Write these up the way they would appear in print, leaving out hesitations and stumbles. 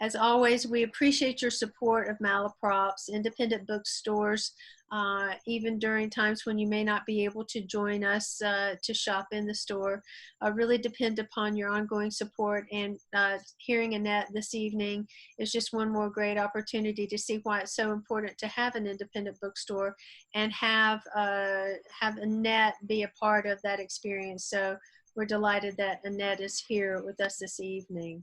As always, we appreciate your support of Malaprops, independent bookstores, even during times when you may not be able to join us to shop in the store. Really depend upon your ongoing support, and hearing Annette this evening is just one more great opportunity to see why it's so important to have an independent bookstore and have Annette be a part of that experience. So we're delighted that Annette is here with us this evening.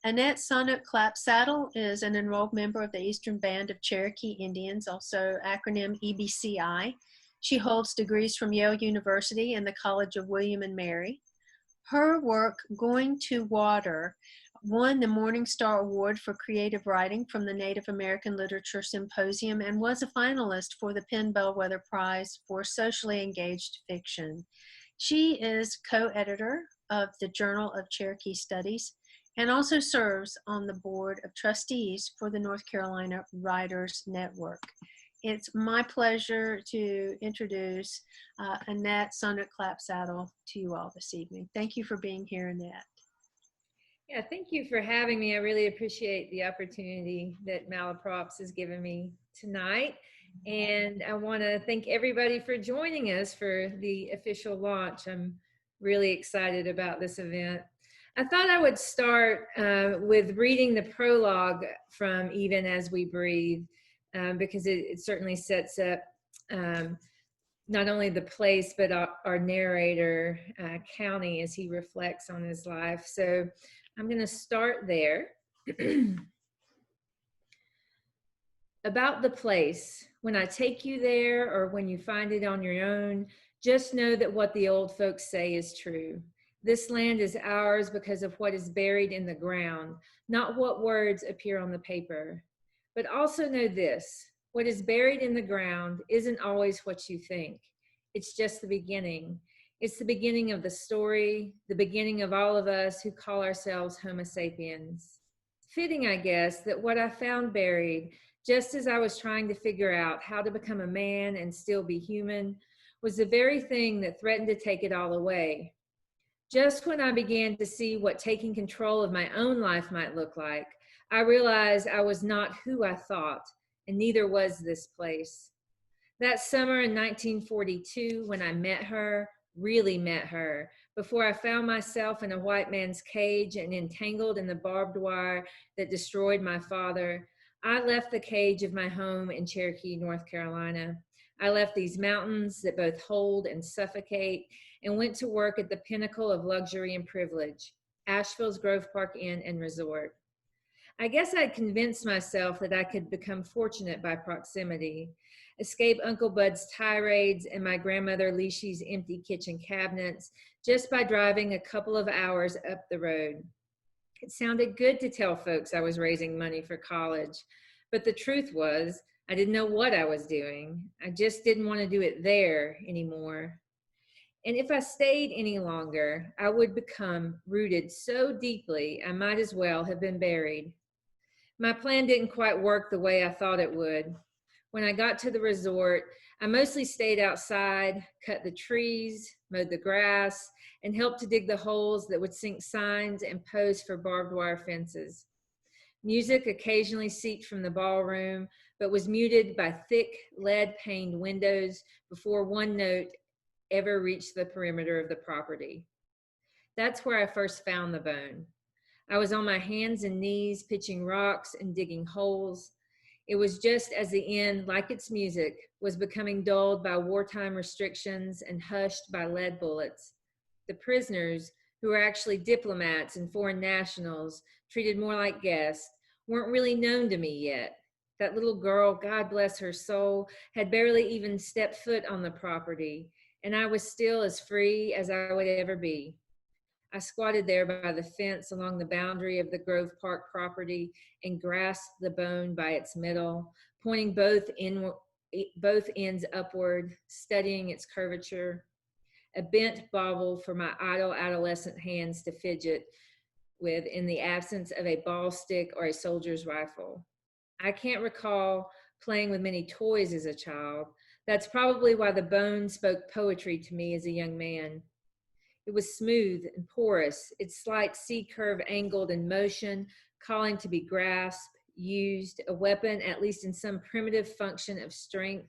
Annette Saunooke Clapsaddle is an enrolled member of the Eastern Band of Cherokee Indians, also acronym EBCI. She holds degrees from Yale University and the College of William and Mary. Her work, Going to Water, won the Morningstar Award for Creative Writing from the Native American Literature Symposium and was a finalist for the Penn Bellwether Prize for Socially Engaged Fiction. She is co-editor of the Journal of Cherokee Studies and also serves on the Board of Trustees for the North Carolina Writers Network. It's my pleasure to introduce Annette Saunooke Clapsaddle to you all this evening. Thank you for being here, Annette. Yeah, thank you for having me. I really appreciate the opportunity that Malaprops has given me tonight. And I want to thank everybody for joining us for the official launch. I'm really excited about this event. I thought I would start with reading the prologue from Even As We Breathe, because it certainly sets up not only the place, but our narrator, County, as he reflects on his life. So I'm going to start there. About the place, when I take you there or when you find it on your own, just know that what the old folks say is true. This land is ours because of what is buried in the ground, not what words appear on the paper. But also know this, what is buried in the ground isn't always what you think. It's just the beginning. It's the beginning of the story, the beginning of all of us who call ourselves Homo sapiens. Fitting, I guess, that what I found buried, just as I was trying to figure out how to become a man and still be human, was the very thing that threatened to take it all away. Just when I began to see what taking control of my own life might look like, I realized I was not who I thought, and neither was this place. That summer in 1942, when I met her, really met her, before I found myself in a white man's cage and entangled in the barbed wire that destroyed my father, I left the cage of my home in Cherokee, North Carolina. I left these mountains that both hold and suffocate and went to work at the pinnacle of luxury and privilege, Asheville's Grove Park Inn and Resort. I guess I'd convinced myself that I could become fortunate by proximity, escape Uncle Bud's tirades and my grandmother Leishy's empty kitchen cabinets just by driving a couple of hours up the road. It sounded good to tell folks I was raising money for college, but the truth was I didn't know what I was doing. I just didn't want to do it there anymore. And if I stayed any longer, I would become rooted so deeply I might as well have been buried. My plan didn't quite work the way I thought it would. When I got to the resort, I mostly stayed outside, cut the trees, mowed the grass, and helped to dig the holes that would sink signs and posts for barbed wire fences. Music occasionally seeped from the ballroom, but was muted by thick lead-paned windows before one note ever reached the perimeter of the property. That's where I first found the bone. I was on my hands and knees pitching rocks and digging holes. It was just as the inn, like its music, was becoming dulled by wartime restrictions and hushed by lead bullets. The prisoners, who were actually diplomats and foreign nationals, treated more like guests, weren't really known to me yet. That little girl, God bless her soul, had barely even stepped foot on the property, and I was still as free as I would ever be. I squatted there by the fence along the boundary of the Grove Park property and grasped the bone by its middle, pointing both ends upward, studying its curvature. A bent bauble for my idle adolescent hands to fidget with in the absence of a ball stick or a soldier's rifle. I can't recall playing with many toys as a child. That's probably why the bone spoke poetry to me as a young man. It was smooth and porous, its slight C-curve angled in motion, calling to be grasped, used, a weapon at least in some primitive function of strength,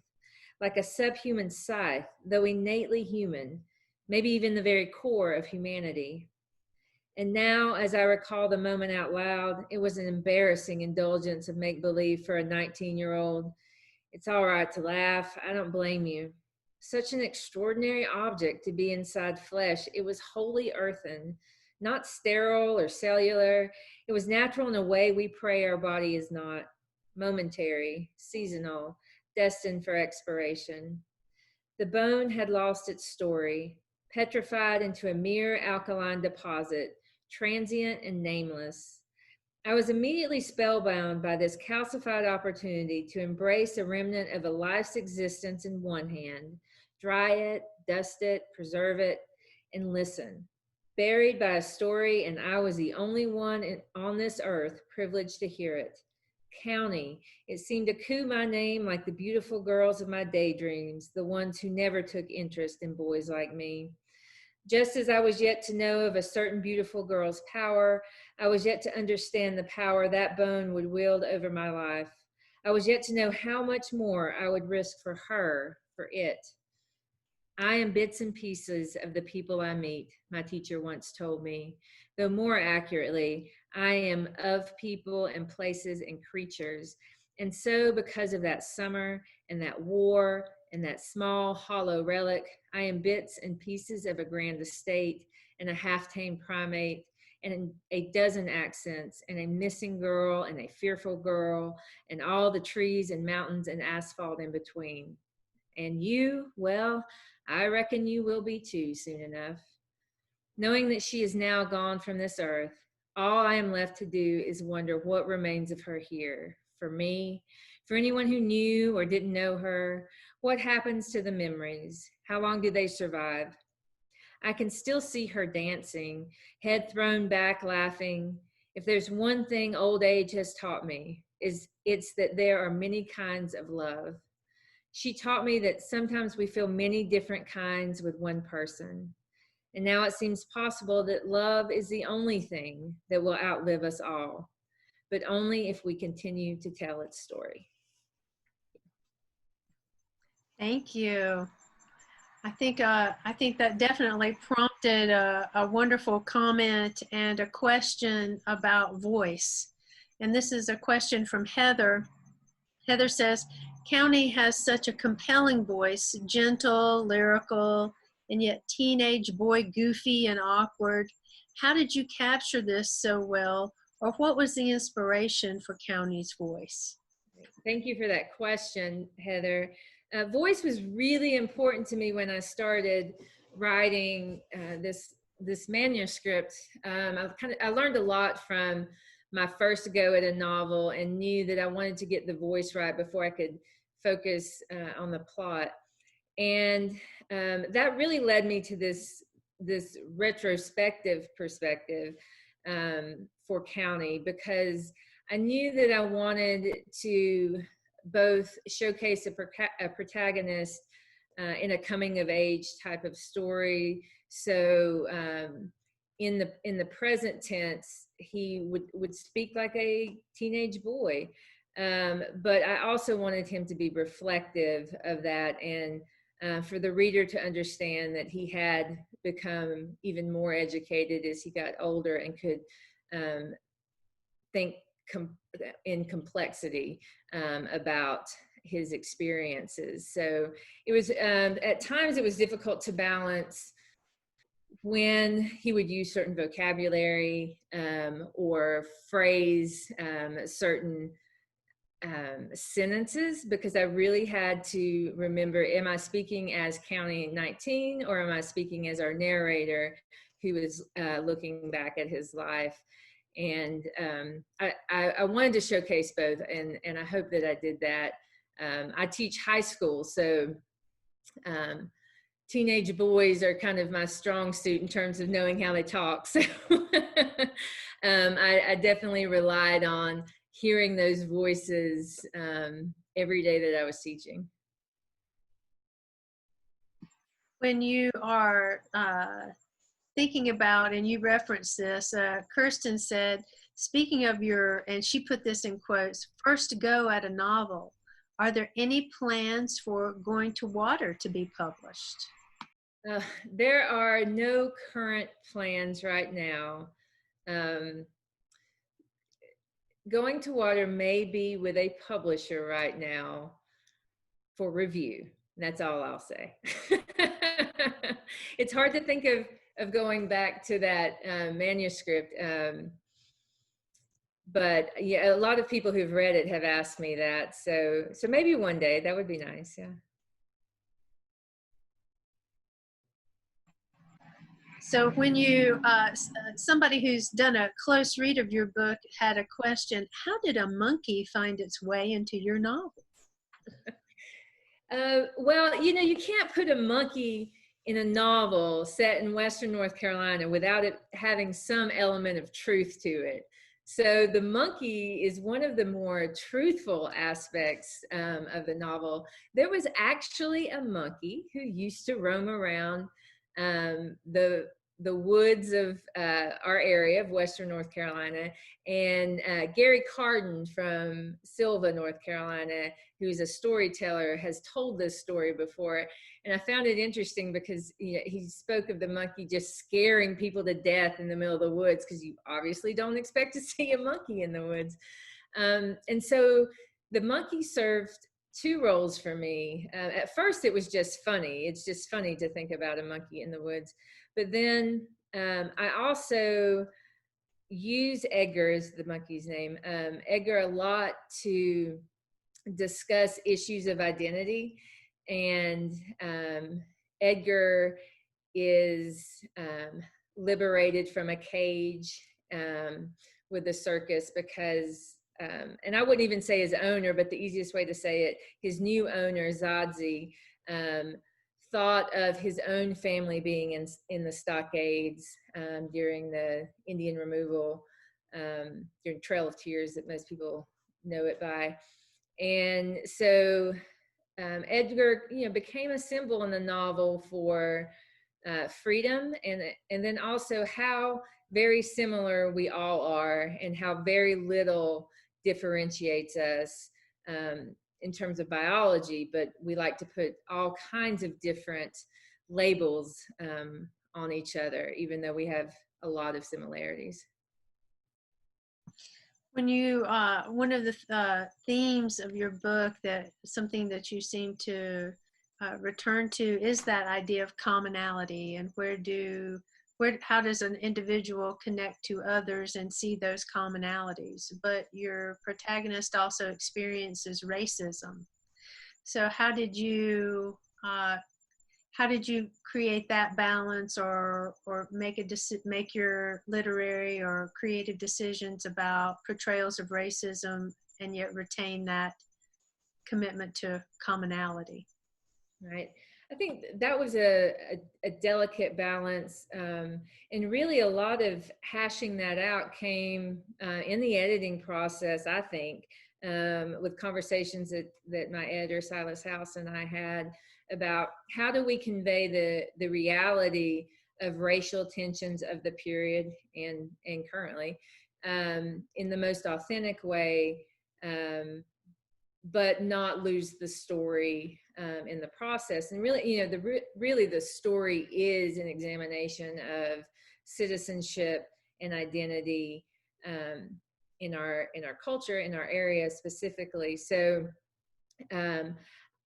like a subhuman scythe, though innately human, maybe even the very core of humanity. And now, as I recall the moment out loud, it was an embarrassing indulgence of make-believe for a 19-year-old. It's all right to laugh. I don't blame you. Such an extraordinary object to be inside flesh. It was wholly earthen, not sterile or cellular. It was natural in a way we pray our body is not, momentary, seasonal, destined for expiration. The bone had lost its story, petrified into a mere alkaline deposit, transient and nameless. I was immediately spellbound by this calcified opportunity to embrace a remnant of a life's existence in one hand, dry it, dust it, preserve it, and listen. Buried by a story, and I was the only one on this earth privileged to hear it. County, it seemed to coo my name like the beautiful girls of my daydreams, the ones who never took interest in boys like me. Just as I was yet to know of a certain beautiful girl's power, I was yet to understand the power that bone would wield over my life. I was yet to know how much more I would risk for her, for it. I am bits and pieces of the people I meet, my teacher once told me, though more accurately, I am of people and places and creatures. And so, because of that summer and that war and that small hollow relic, I am bits and pieces of a grand estate and a half-tamed primate and a dozen accents and a missing girl and a fearful girl and all the trees and mountains and asphalt in between. And you, well, I reckon you will be too soon enough. Knowing that she is now gone from this earth, all I am left to do is wonder what remains of her here. For me, for anyone who knew or didn't know her, what happens to the memories? How long do they survive? I can still see her dancing, head thrown back, laughing. If there's one thing old age has taught me, it's that there are many kinds of love. She taught me that sometimes we feel many different kinds with one person. And now it seems possible that love is the only thing that will outlive us all, but only if we continue to tell its story. Thank you. I think that definitely prompted a wonderful comment and a question about voice. And this is a question from Heather. Heather says, County has such a compelling voice, gentle, lyrical, and yet teenage boy goofy and awkward. How did you capture this so well, or what was the inspiration for County's voice? Thank you for that question, Heather. Voice was really important to me when I started writing this manuscript. I learned a lot from my first go at a novel and knew that I wanted to get the voice right before I could focus on the plot. And that really led me to this retrospective perspective for County, because I knew that I wanted to both showcase a protagonist in a coming of age type of story. So in the present tense, he would speak like a teenage boy, but I also wanted him to be reflective of that, and for the reader to understand that he had become even more educated as he got older and could think in complexity about his experiences. So it was at times it was difficult to balance when he would use certain vocabulary or phrase certain sentences, because I really had to remember, am I speaking as County 19 or am I speaking as our narrator who was looking back at his life? And I wanted to showcase both, and I hope that I did that. I teach high school, so teenage boys are kind of my strong suit in terms of knowing how they talk. So I definitely relied on hearing those voices every day that I was teaching. When you are thinking about, and you referenced this, Kirsten said, Speaking of your, and she put this in quotes, first go at a novel, are there any plans for Going to Water to be published? There are no current plans right now. Um, Going to Water may be with a publisher right now for review. That's all I'll say. It's hard to think of going back to that manuscript. But yeah, a lot of people who've read it have asked me that. So maybe one day that would be nice. Yeah. So when you, somebody who's done a close read of your book had a question, how did a monkey find its way into your novel? Well, you can't put a monkey in a novel set in Western North Carolina without it having some element of truth to it. So the monkey is one of the more truthful aspects of the novel. There was actually a monkey who used to roam around the woods of our area of Western North Carolina, and Gary Carden from Silva, North Carolina, who's a storyteller, has told this story before. And I found it interesting because he spoke of the monkey just scaring people to death in the middle of the woods, because you obviously don't expect to see a monkey in the woods. And so the monkey served two roles for me. At first, it was just funny. It's just funny to think about a monkey in the woods. But then I also use Edgar, is the monkey's name, Edgar, a lot to discuss issues of identity. And Edgar is liberated from a cage with the circus because, and I wouldn't even say his owner, but the easiest way to say it, his new owner, Zadzi, thought of his own family being in the stockades during the Indian removal, during Trail of Tears that most people know it by. And so Edgar, became a symbol in the novel for freedom, and then also how very similar we all are, and how very little differentiates us in terms of biology, but we like to put all kinds of different labels on each other, even though we have a lot of similarities. When you, one of the themes of your book, that something that you seem to return to, is that idea of commonality, and how does an individual connect to others and see those commonalities? But your protagonist also experiences racism. So how did you create that balance, or make your literary or creative decisions about portrayals of racism and yet retain that commitment to commonality? Right. I think that was a delicate balance. And really a lot of hashing that out came in the editing process, I think, with conversations that my editor, Silas and I had about how do we convey the reality of racial tensions of the period and currently in the most authentic way, but not lose the story in the process. And really, really the story is an examination of citizenship and identity in our culture, in our area specifically. So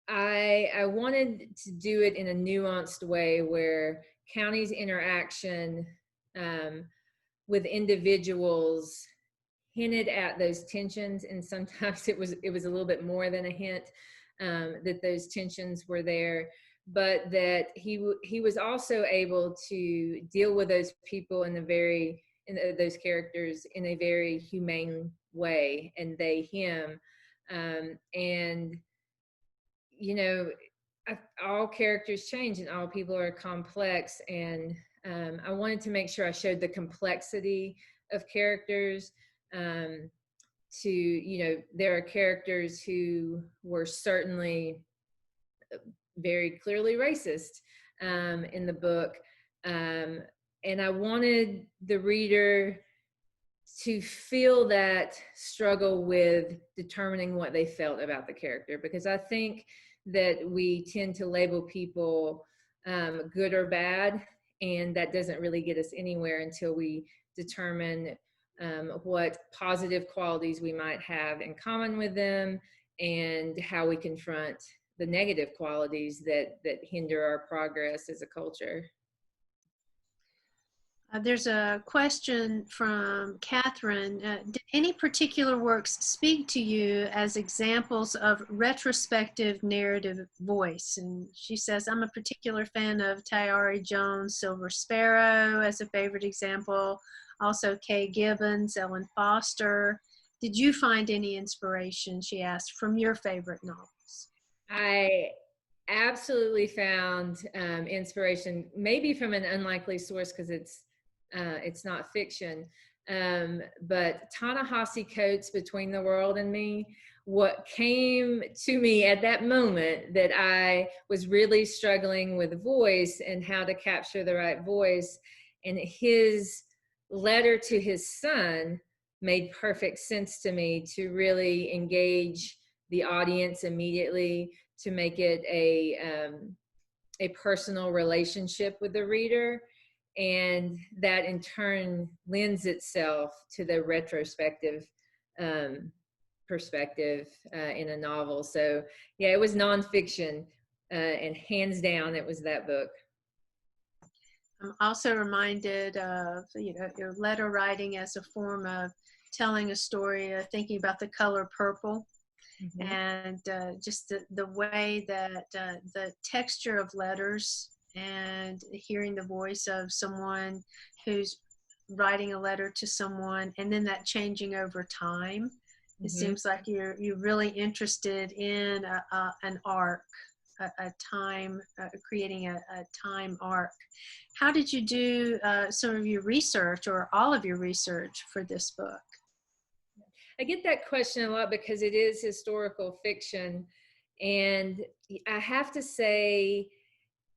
I wanted to do it in a nuanced way where county's interaction with individuals hinted at those tensions, and sometimes it was a little bit more than a hint that those tensions were there, but that he was also able to deal with those people those characters in a very humane way, and they him, and all characters change and all people are complex, and I wanted to make sure I showed the complexity of characters. There are characters who were certainly very clearly racist in the book, and I wanted the reader to feel that struggle with determining what they felt about the character, because I think that we tend to label people good or bad, and that doesn't really get us anywhere until we determine what positive qualities we might have in common with them, and how we confront the negative qualities that hinder our progress as a culture. There's a question from Catherine. Did any particular works speak to you as examples of retrospective narrative voice? And she says, I'm a particular fan of Tayari Jones' Silver Sparrow as a favorite example. Also Kay Gibbons, Ellen Foster. Did you find any inspiration, she asked, from your favorite novels? I absolutely found inspiration, maybe from an unlikely source because it's not fiction, but Ta-Nehisi Coates' Between the World and Me. What came to me at that moment that I was really struggling with voice and how to capture the right voice, and his letter to his son made perfect sense to me, to really engage the audience immediately, to make it a personal relationship with the reader. And that in turn lends itself to the retrospective perspective in a novel. So yeah, it was nonfiction, and hands down it was that book. I'm also reminded of, your letter writing as a form of telling a story, thinking about the color purple. Mm-hmm. And just the way that the texture of letters and hearing the voice of someone who's writing a letter to someone, and then that changing over time. Mm-hmm. It seems like you're really interested in an arc, a time, creating a time arc. How did you do some of your research, or all of your research, for this book? I get that question a lot because it is historical fiction. And I have to say,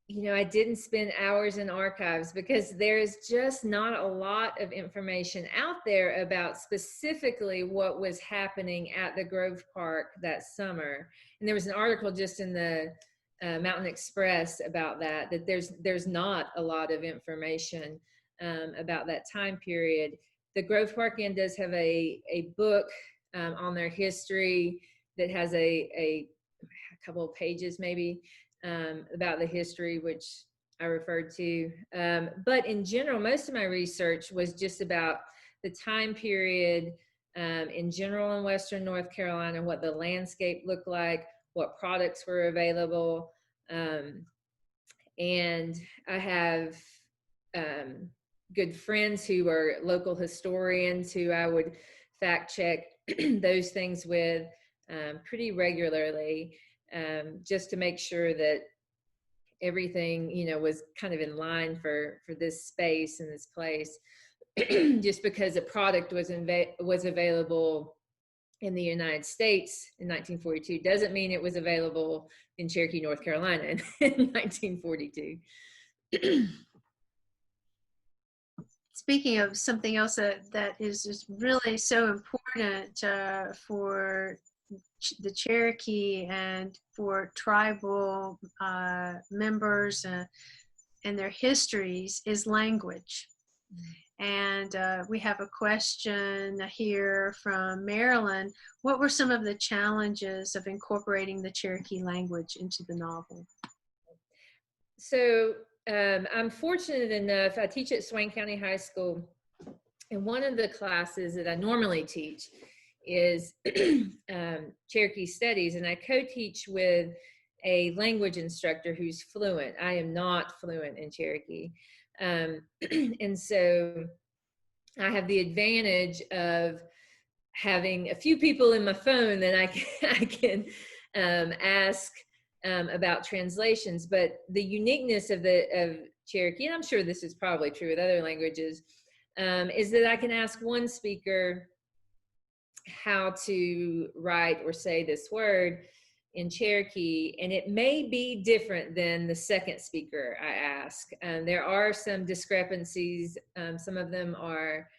I didn't spend hours in archives because there's just not a lot of information out there about specifically what was happening at the Grove Park that summer. And there was an article just in the Mountain Express about that there's not a lot of information about that time period. The Grove Park Inn does have a book on their history that has a couple of pages maybe about the history, which I referred to. But in general, most of my research was just about the time period in general in Western North Carolina, what the landscape looked like, what products were available. And I have good friends who are local historians who I would fact check those things with pretty regularly, just to make sure that everything, was kind of in line for this space and this place. Just because a product was available in the United States in 1942 doesn't mean it was available in Cherokee, North Carolina in 1942. Speaking of something else that is just really so important for the Cherokee and for tribal members and their histories is language. And we have a question here from Marilyn. What were some of the challenges of incorporating the Cherokee language into the novel? So I'm fortunate enough, I teach at Swain County High School, and one of the classes that I normally teach is Cherokee Studies, and I co-teach with a language instructor who's fluent. I am not fluent in Cherokee. And so I have the advantage of having a few people in my phone that I can ask about translations. But the uniqueness of Cherokee, and I'm sure this is probably true with other languages, is that I can ask one speaker how to write or say this word in Cherokee, and it may be different than the second speaker I ask. There are some discrepancies. Some of them are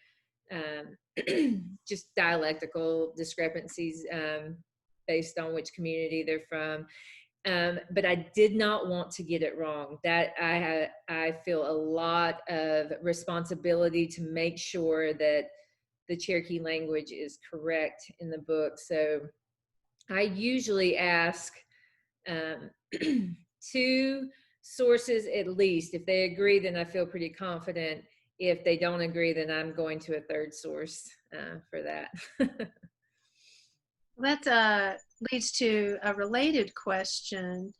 just dialectical discrepancies based on which community they're from. But I did not want to get it wrong. That I feel a lot of responsibility to make sure that the Cherokee language is correct in the book. So I usually ask two sources at least. If they agree, then I feel pretty confident. If they don't agree, then I'm going to a third source for that. That leads to a related question.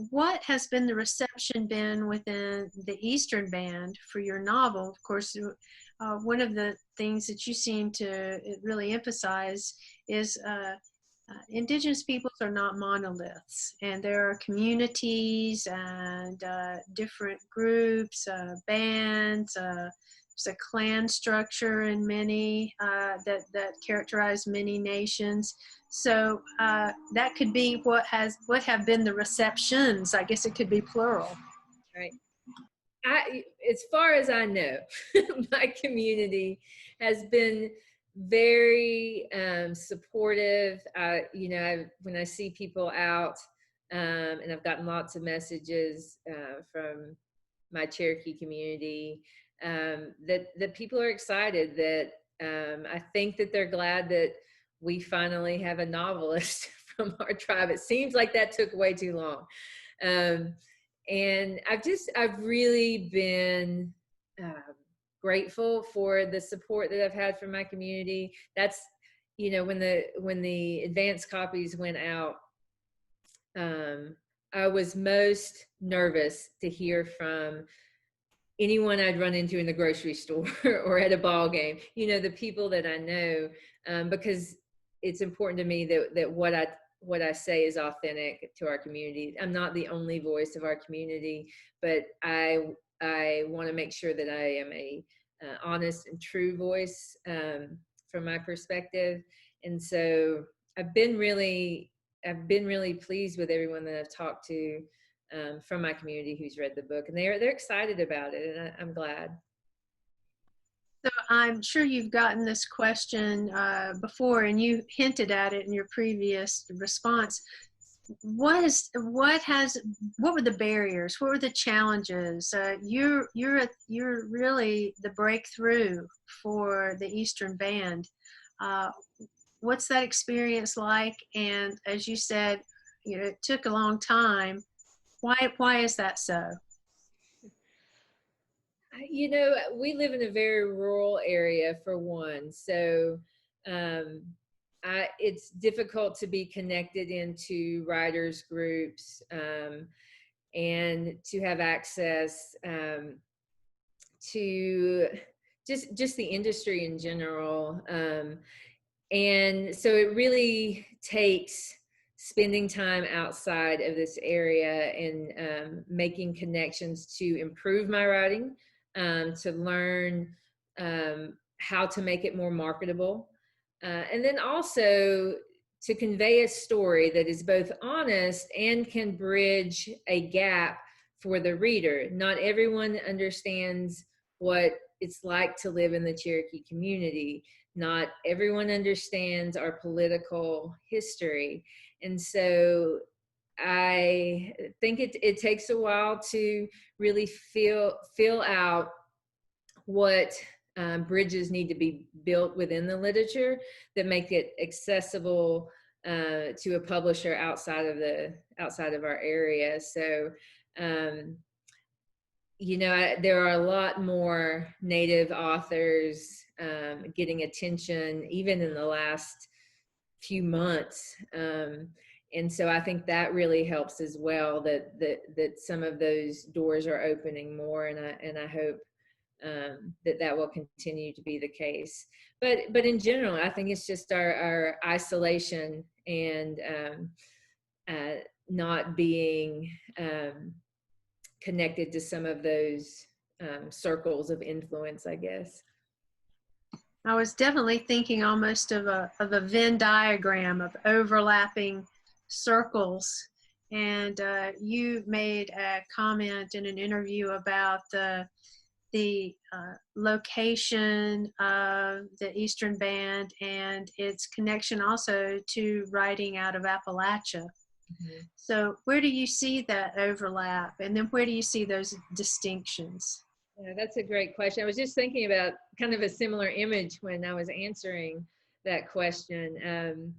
What has been the reception been within the Eastern Band for your novel? Of course, one of the things that you seem to really emphasize is Indigenous peoples are not monoliths, and there are communities and different groups, bands. There's a clan structure in many that characterize many nations. So that could be what have been the receptions. I guess it could be plural. Right. As far as I know, my community has been very supportive. When I see people out, and I've gotten lots of messages from my Cherokee community, that people are excited. That I think that they're glad that we finally have a novelist from our tribe. It seems like that took way too long. And I've really been grateful for the support that I've had from my community. That's, when the advanced copies went out, I was most nervous to hear from anyone I'd run into in the grocery store or at a ball game, the people that I know, because it's important to me that what I say is authentic to our community. I'm not the only voice of our community, but I want to make sure that I am a honest and true voice from my perspective. And so I've been really pleased with everyone that I've talked to from my community who's read the book, and they're excited about it, and I'm glad. So I'm sure you've gotten this question before, and you hinted at it in your previous response. What were the barriers? What were the challenges? You're really the breakthrough for the Eastern Band. What's that experience like? And as you said, it took a long time. Why is that so? We live in a very rural area, for one. So it's difficult to be connected into writers groups and to have access to just the industry in general. And so it really takes spending time outside of this area and making connections to improve my writing, to learn how to make it more marketable. And then also to convey a story that is both honest and can bridge a gap for the reader. Not everyone understands what it's like to live in the Cherokee community. Not everyone understands our political history. And so I think it takes a while to really feel out what bridges need to be built within the literature that make it accessible to a publisher outside of our area. So there are a lot more Native authors getting attention even in the last few months. And so I think that really helps as well, that some of those doors are opening more, and I hope that will continue to be the case. But in general, I think it's just our isolation and not being connected to some of those circles of influence, I guess. I was definitely thinking almost of a Venn diagram of overlapping circles. And you made a comment in an interview about the the location of the Eastern Band and its connection also to writing out of Appalachia. Mhm. So where do you see that overlap? And then where do you see those distinctions? Yeah, that's a great question. I was just thinking about kind of a similar image when I was answering that question.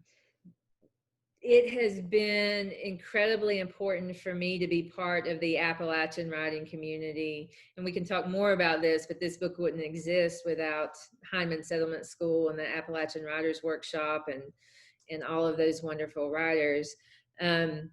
It has been incredibly important for me to be part of the Appalachian writing community. And we can talk more about this, but this book wouldn't exist without Hyman Settlement School and the Appalachian Writers Workshop and all of those wonderful writers. Um,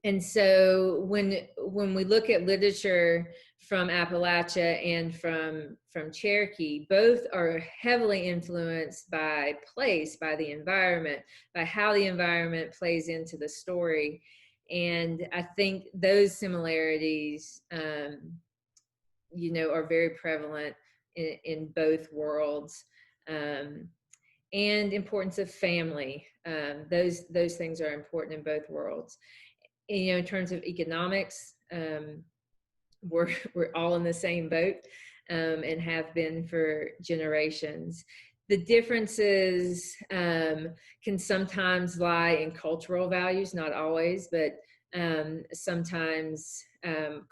and so when we look at literature from Appalachia and from Cherokee, both are heavily influenced by place, by the environment, by how the environment plays into the story. And I think those similarities, are very prevalent in both worlds. And importance of family. Those things are important in both worlds. And, in terms of economics, we're all in the same boat, and have been for generations. The differences can sometimes lie in cultural values, not always, but sometimes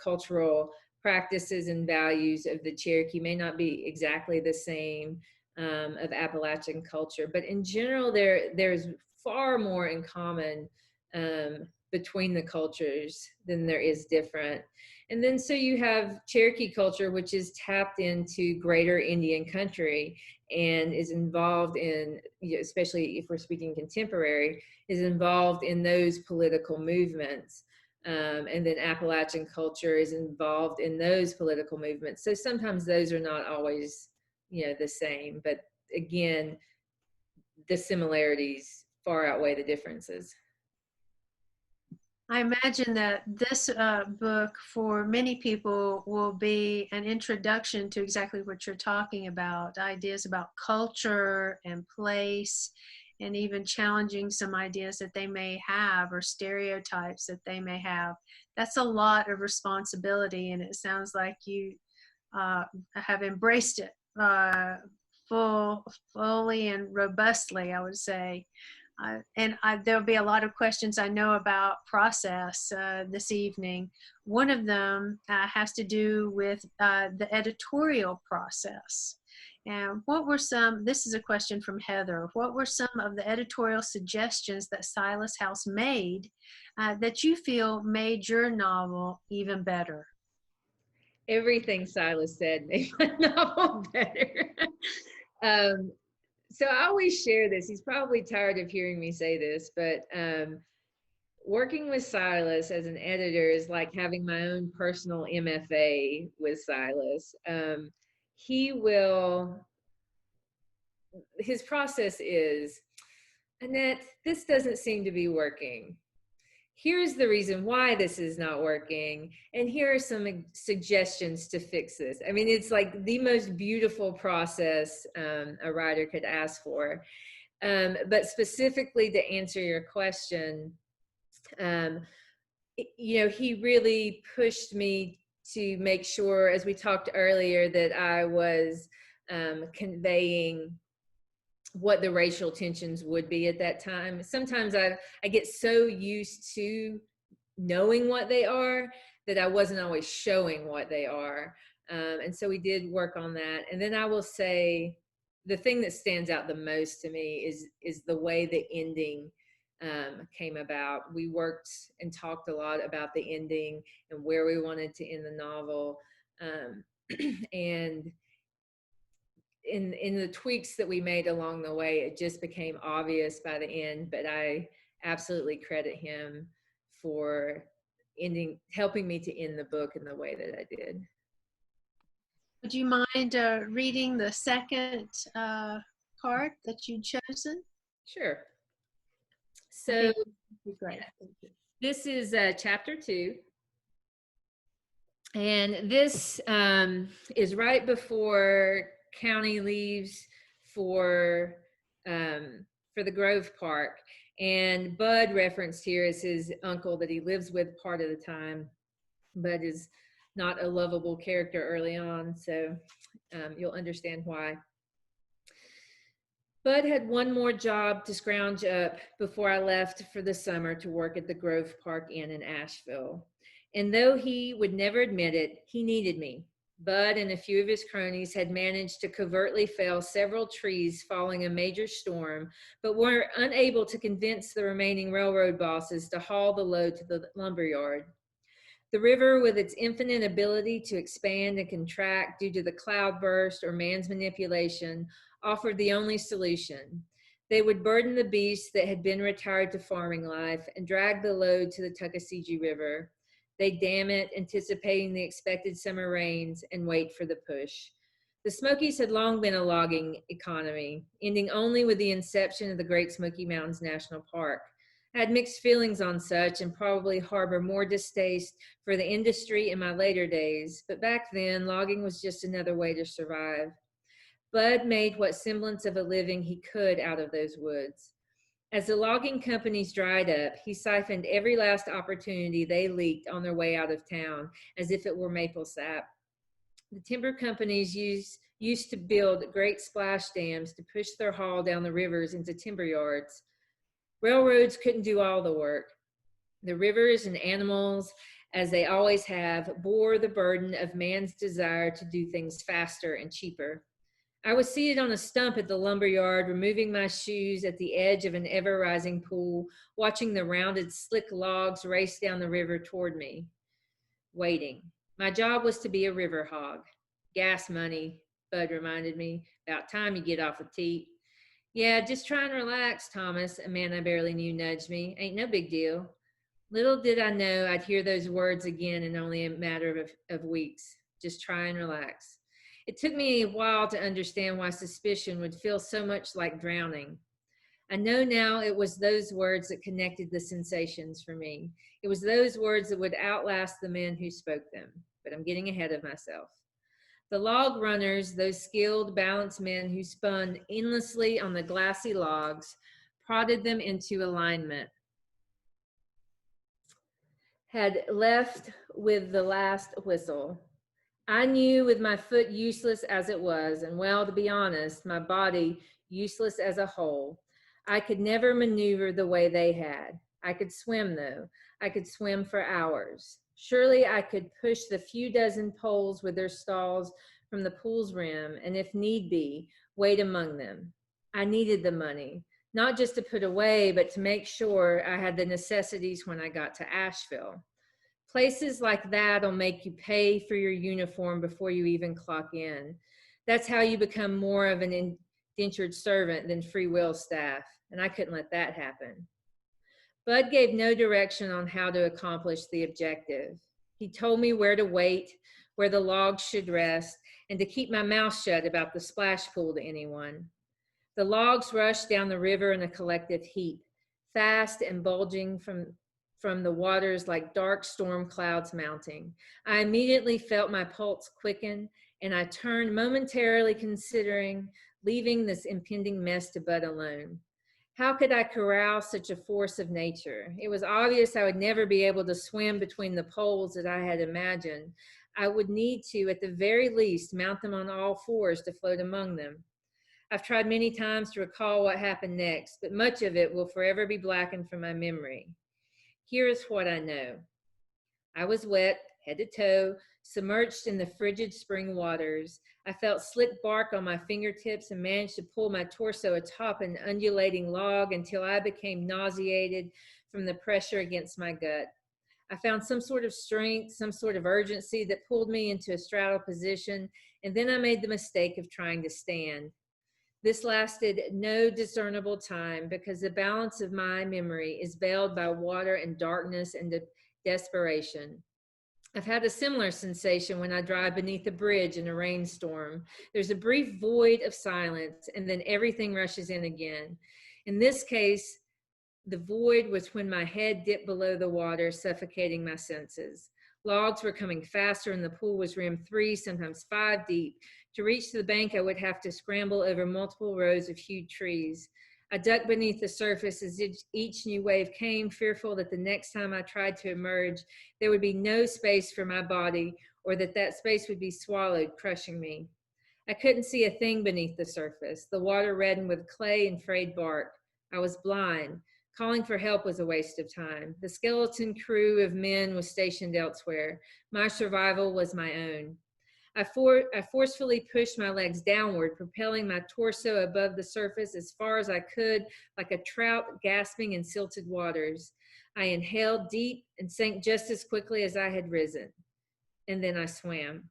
cultural practices and values of the Cherokee may not be exactly the same of Appalachian culture. But in general, there's far more in common between the cultures than there is different. And then so you have Cherokee culture, which is tapped into greater Indian country and is involved in, especially if we're speaking contemporary, is involved in those political movements. And then Appalachian culture is involved in those political movements. So sometimes those are not always, the same. But again, the similarities far outweigh the differences. I imagine that this book for many people will be an introduction to exactly what you're talking about, ideas about culture and place, and even challenging some ideas that they may have or stereotypes that they may have. That's a lot of responsibility, and it sounds like you have embraced it fully and robustly, I would say. There'll be a lot of questions I know about process this evening. One of them has to do with the editorial process. And this is a question from Heather, what were some of the editorial suggestions that Silas House made that you feel made your novel even better? Everything Silas said made my novel better. um, so I always share this. He's probably tired of hearing me say this, but working with Silas as an editor is like having my own personal MFA with Silas. He will, his process is, Annette, this doesn't seem to be working. Here's the reason why this is not working, and here are some suggestions to fix this. I mean, it's like the most beautiful process a writer could ask for. But specifically to answer your question, he really pushed me to make sure, as we talked earlier, that I was conveying what the racial tensions would be at that time. Sometimes I get so used to knowing what they are that I wasn't always showing what they are. And so we did work on that. And then I will say the thing that stands out the most to me is the way the ending came about. We worked and talked a lot about the ending and where we wanted to end the novel. And in the tweaks that we made along the way, it just became obvious by the end. But I absolutely credit him for helping me to end the book in the way that I did. Would you mind reading the second part that you'd chosen? Sure. So great. Thank you. This is chapter 2. And this is right before County leaves for the Grove Park. And Bud referenced here as his uncle that he lives with part of the time. Bud is not a lovable character early on, so you'll understand why. Bud had one more job to scrounge up before I left for the summer to work at the Grove Park Inn in Asheville. And though he would never admit it, he needed me. Bud and a few of his cronies had managed to covertly fell several trees following a major storm, but were unable to convince the remaining railroad bosses to haul the load to the lumberyard. The river, with its infinite ability to expand and contract due to the cloudburst or man's manipulation, offered the only solution. They would burden the beasts that had been retired to farming life and drag the load to the Tuckasegee River. They'd dam it, anticipating the expected summer rains, and wait for the push. The Smokies had long been a logging economy, ending only with the inception of the Great Smoky Mountains National Park. I had mixed feelings on such and probably harbor more distaste for the industry in my later days, but back then, logging was just another way to survive. Bud made what semblance of a living he could out of those woods. As the logging companies dried up, he siphoned every last opportunity they leaked on their way out of town, as if it were maple sap. The timber companies used to build great splash dams to push their haul down the rivers into timber yards. Railroads couldn't do all the work. The rivers and animals, as they always have, bore the burden of man's desire to do things faster and cheaper. I was seated on a stump at the lumberyard, removing my shoes at the edge of an ever-rising pool, watching the rounded, slick logs race down the river toward me, waiting. My job was to be a river hog. Gas money, Bud reminded me. About time you get off the teat. Yeah, just try and relax, Thomas, a man I barely knew nudged me. Ain't no big deal. Little did I know I'd hear those words again in only a matter of weeks. Just try and relax. It took me a while to understand why suspicion would feel so much like drowning. I know now it was those words that connected the sensations for me. It was those words that would outlast the men who spoke them. But I'm getting ahead of myself. The log runners, those skilled, balanced men who spun endlessly on the glassy logs, prodded them into alignment, had left with the last whistle. I knew with my foot useless as it was, and well, to be honest, my body useless as a whole, I could never maneuver the way they had. I could swim, though. I could swim for hours. Surely I could push the few dozen poles with their stalls from the pool's rim, and if need be, wade among them. I needed the money, not just to put away, but to make sure I had the necessities when I got to Asheville. Places like that'll make you pay for your uniform before you even clock in. That's how you become more of an indentured servant than free will staff, and I couldn't let that happen. Bud gave no direction on how to accomplish the objective. He told me where to wait, where the logs should rest, and to keep my mouth shut about the splash pool to anyone. The logs rushed down the river in a collective heap, fast and bulging from the waters like dark storm clouds mounting. I immediately felt my pulse quicken, and I turned momentarily considering leaving this impending mess to Bud alone. How could I corral such a force of nature? It was obvious I would never be able to swim between the poles that I had imagined. I would need to, at the very least, mount them on all fours to float among them. I've tried many times to recall what happened next, but much of it will forever be blackened from my memory. Here is what I know. I was wet, head to toe, submerged in the frigid spring waters. I felt slick bark on my fingertips and managed to pull my torso atop an undulating log until I became nauseated from the pressure against my gut. I found some sort of strength, some sort of urgency that pulled me into a straddle position, and then I made the mistake of trying to stand. This lasted no discernible time because the balance of my memory is veiled by water and darkness and desperation. I've had a similar sensation when I drive beneath a bridge in a rainstorm. There's a brief void of silence, and then everything rushes in again. In this case, the void was when my head dipped below the water, suffocating my senses. Logs were coming faster, and the pool was rimmed 3, sometimes 5 deep. To reach the bank, I would have to scramble over multiple rows of huge trees. I ducked beneath the surface as each new wave came, fearful that the next time I tried to emerge, there would be no space for my body or that space would be swallowed, crushing me. I couldn't see a thing beneath the surface, the water reddened with clay and frayed bark. I was blind. Calling for help was a waste of time. The skeleton crew of men was stationed elsewhere. My survival was my own. I forcefully pushed my legs downward, propelling my torso above the surface as far as I could, like a trout gasping in silted waters. I inhaled deep and sank just as quickly as I had risen. And then I swam.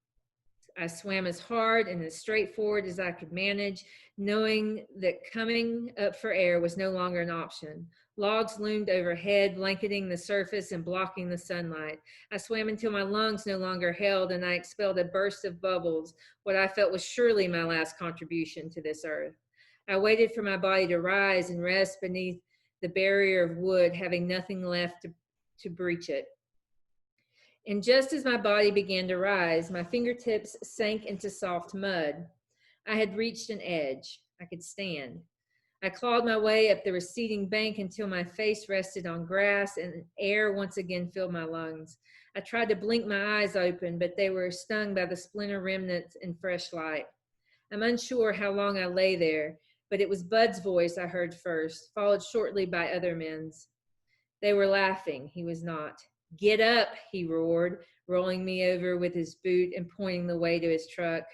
I swam as hard and as straightforward as I could manage, knowing that coming up for air was no longer an option. Logs loomed overhead, blanketing the surface and blocking the sunlight. I swam until my lungs no longer held, and I expelled a burst of bubbles, what I felt was surely my last contribution to this earth. I waited for my body to rise and rest beneath the barrier of wood, having nothing left to breach it. And just as my body began to rise, my fingertips sank into soft mud. I had reached an edge. I could stand. I clawed my way up the receding bank until my face rested on grass and air once again filled my lungs. I tried to blink my eyes open, but they were stung by the splinter remnants and fresh light. I'm unsure how long I lay there, but it was Bud's voice I heard first, followed shortly by other men's. They were laughing. He was not. "Get up," he roared, rolling me over with his boot and pointing the way to his truck.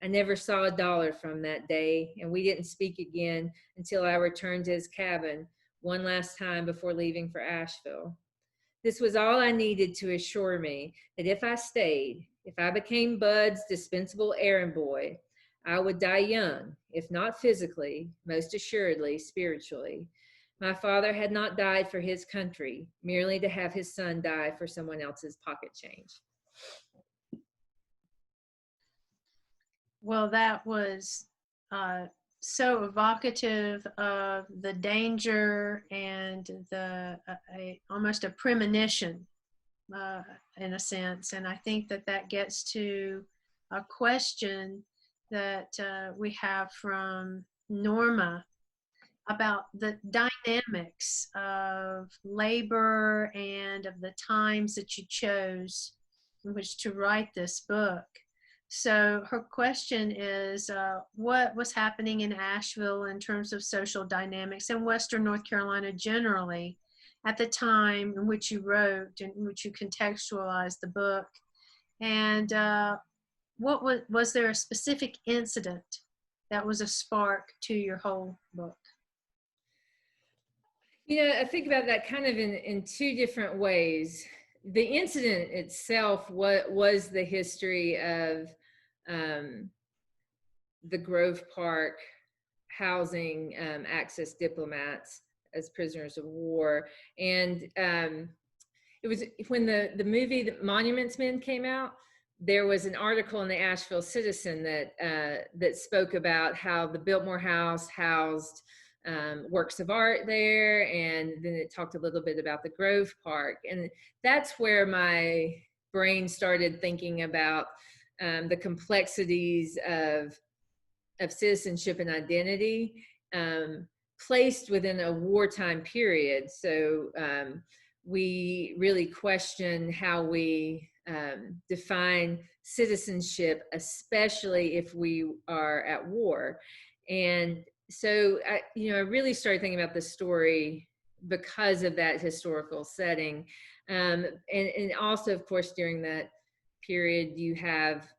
I never saw $1 from that day, and we didn't speak again until I returned to his cabin one last time before leaving for Asheville. This was all I needed to assure me that if I stayed, if I became Bud's dispensable errand boy, I would die young, if not physically, most assuredly spiritually. My father had not died for his country, merely to have his son die for someone else's pocket change. Well, that was so evocative of the danger and the almost a premonition in a sense. And I think that gets to a question that we have from Norma about the dynamics of labor and of the times that you chose in which to write this book. So her question is, what was happening in Asheville in terms of social dynamics in Western North Carolina generally at the time in which you wrote and in which you contextualized the book? And what was there a specific incident that was a spark to your whole book? You know, I think about that kind of in two different ways. The incident itself was the history of the Grove Park housing access diplomats as prisoners of war. And it was when the movie The Monuments Men came out, there was an article in the Asheville Citizen that spoke about how the Biltmore House housed works of art there, and then it talked a little bit about the Grove Park, and that's where my brain started thinking about the complexities of citizenship and identity placed within a wartime period. So we really question how we define citizenship, especially if we are at war. And so I really started thinking about the story because of that historical setting. And also, of course, during that period, you have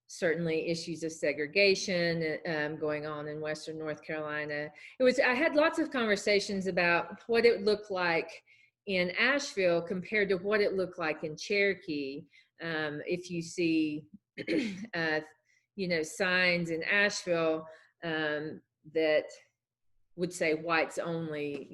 certainly issues of segregation going on in Western North Carolina. I had lots of conversations about what it looked like in Asheville compared to what it looked like in Cherokee. If you see signs in Asheville that would say whites only,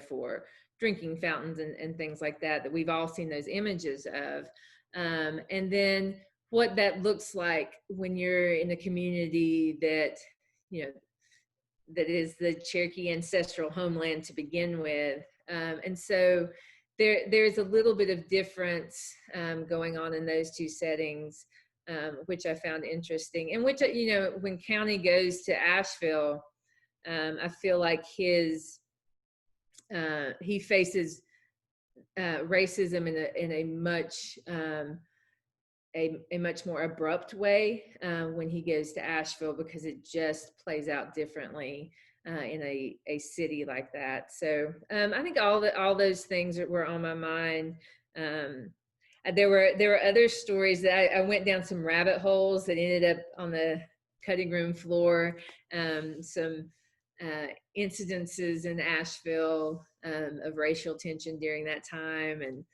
for drinking fountains and things like that we've all seen those images of. And then what that looks like when you're in a community that is the Cherokee ancestral homeland to begin with. And so there's a little bit of difference going on in those two settings, which I found interesting. And which, when County goes to Asheville, I feel like he faces racism in a much more abrupt way when he goes to Asheville, because it just plays out differently in a city like that. So I think all those things were on my mind. There were other stories that I went down some rabbit holes that ended up on the cutting room floor. Some incidences in Asheville of racial tension during that time, and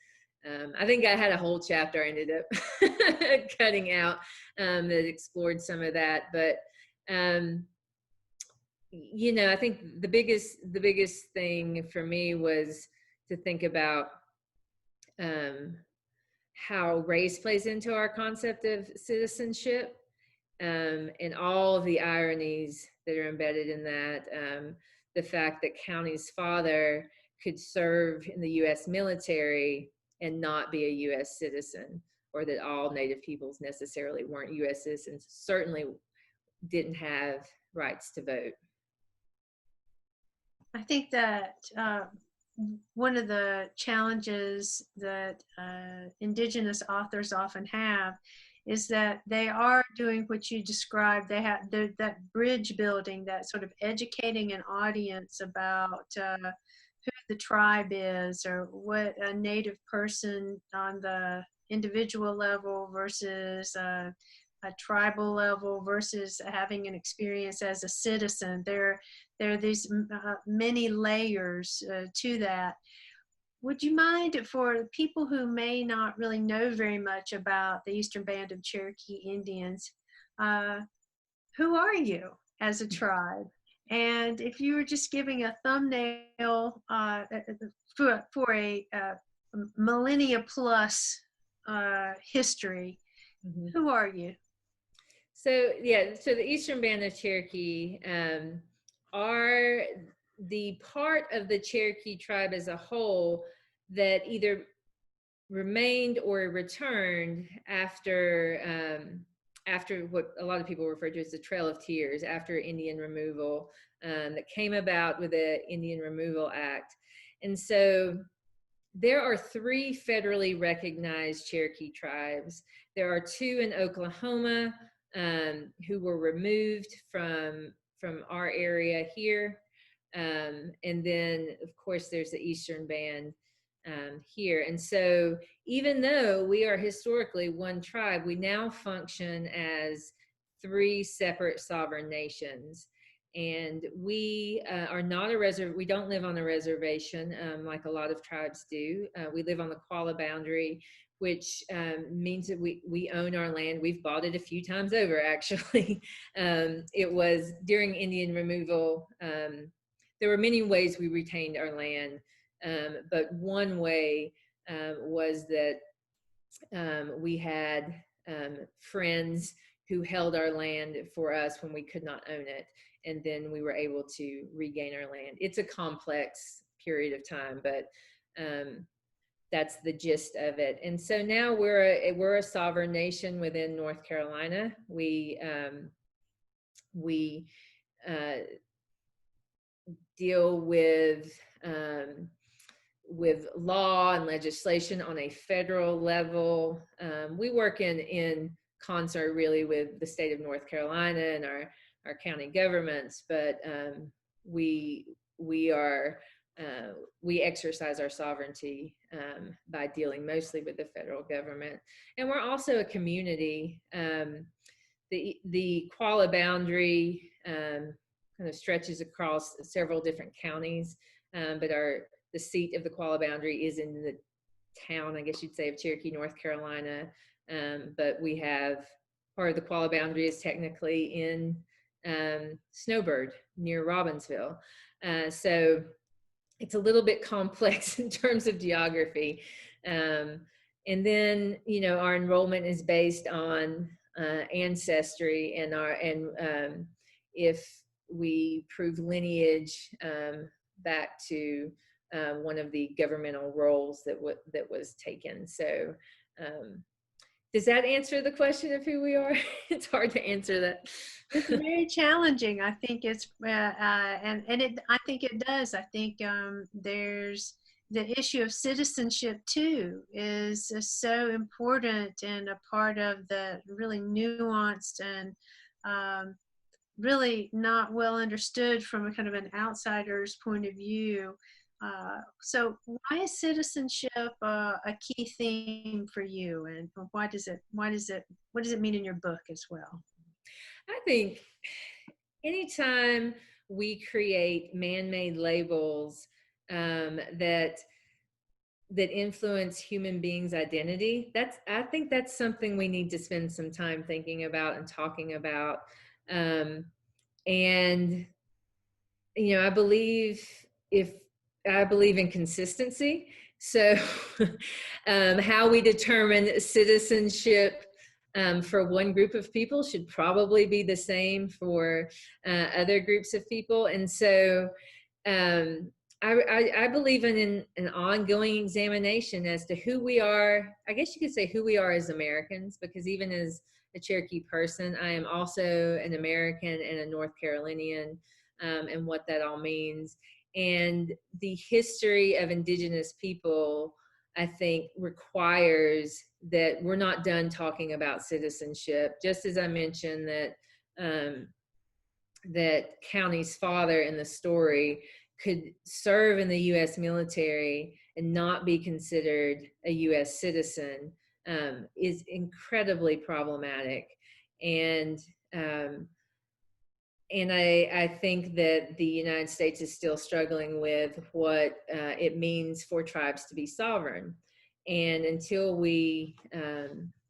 I think I had a whole chapter I ended up cutting out that explored some of that. But I think the biggest thing for me was to think about how race plays into our concept of citizenship, and all of the ironies that are embedded in that. The fact that County's father could serve in the U.S. military and not be a U.S. citizen, or that all Native peoples necessarily weren't U.S. citizens, certainly didn't have rights to vote. I think that one of the challenges that Indigenous authors often have is that they are doing what you described. They have that bridge building, that sort of educating an audience about who the tribe is, or what a Native person on the individual level versus a tribal level versus having an experience as a citizen. There are these many layers to that. Would you mind, for people who may not really know very much about the Eastern Band of Cherokee Indians, who are you as a tribe? And if you were just giving a thumbnail for a millennia plus history, who are you? So the Eastern Band of Cherokee are the part of the Cherokee tribe as a whole that either remained or returned after what a lot of people refer to as the Trail of Tears, after Indian removal, that came about with the Indian Removal Act. And so there are 3 federally recognized Cherokee tribes. There are 2 in Oklahoma who were removed from our area here. And then, of course, there's the Eastern Band here. And so even though we are historically one tribe, we now function as 3 separate sovereign nations. And we are not we don't live on a reservation like a lot of tribes do. We live on the Qualla boundary, which means that we own our land. We've bought it a few times over, actually. It was during Indian removal. There were many ways we retained our land, but one way was that we had friends who held our land for us when we could not own it, and then we were able to regain our land. It's a complex period of time, but that's the gist of it. And so now we're a sovereign nation within North Carolina. We deal with law and legislation on a federal level. We work in concert really with the state of North Carolina and our county governments, but we exercise our sovereignty by dealing mostly with the federal government. And we're also a community. The Qualla boundary kind of stretches across several different counties, but the seat of the Qualla boundary is in the town, I guess you'd say, of Cherokee, North Carolina. But we have part of the Qualla boundary is technically in Snowbird near Robbinsville. So it's a little bit complex in terms of geography. And then, our enrollment is based on ancestry, and if we prove lineage back to one of the governmental roles that was taken. So does that answer the question of who we are? It's hard to answer that. It's very challenging. I think it's I think it does. I think there's the issue of citizenship too is so important and a part of the really nuanced and really not well understood from a kind of an outsider's point of view. So why is citizenship a key theme for you, and what does it mean in your book as well? I think anytime we create man-made labels that influence human beings' identity, I think that's something we need to spend some time thinking about and talking about. Um, and I believe if I believe in consistency. So, how we determine citizenship for one group of people should probably be the same for other groups of people. And so, I believe in an ongoing examination as to who we are. I guess you could say who we are as Americans, because even as a Cherokee person, I am also an American and a North Carolinian, and what that all means. And the history of Indigenous people, I think, requires that we're not done talking about citizenship. Just as I mentioned that County's father in the story could serve in the U.S. military and not be considered a U.S. citizen, is incredibly problematic. And I think that the United States is still struggling with what it means for tribes to be sovereign. And until we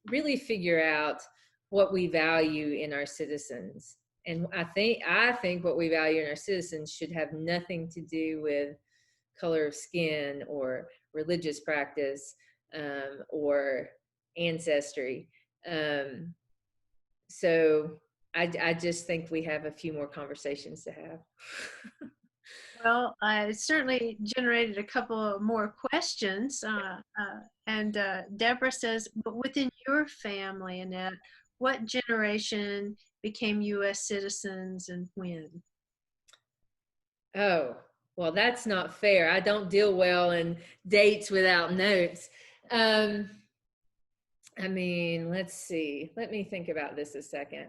really figure out what we value in our citizens, and I think what we value in our citizens should have nothing to do with color of skin or religious practice, or ancestry. So I just think we have a few more conversations to have. Well, it certainly generated a couple more questions. And Deborah says, but within your family, Annette, what generation became U.S. citizens and when? Oh, well, that's not fair. I don't deal well in dates without notes. Um, I mean, let's see. Let me think about this a second.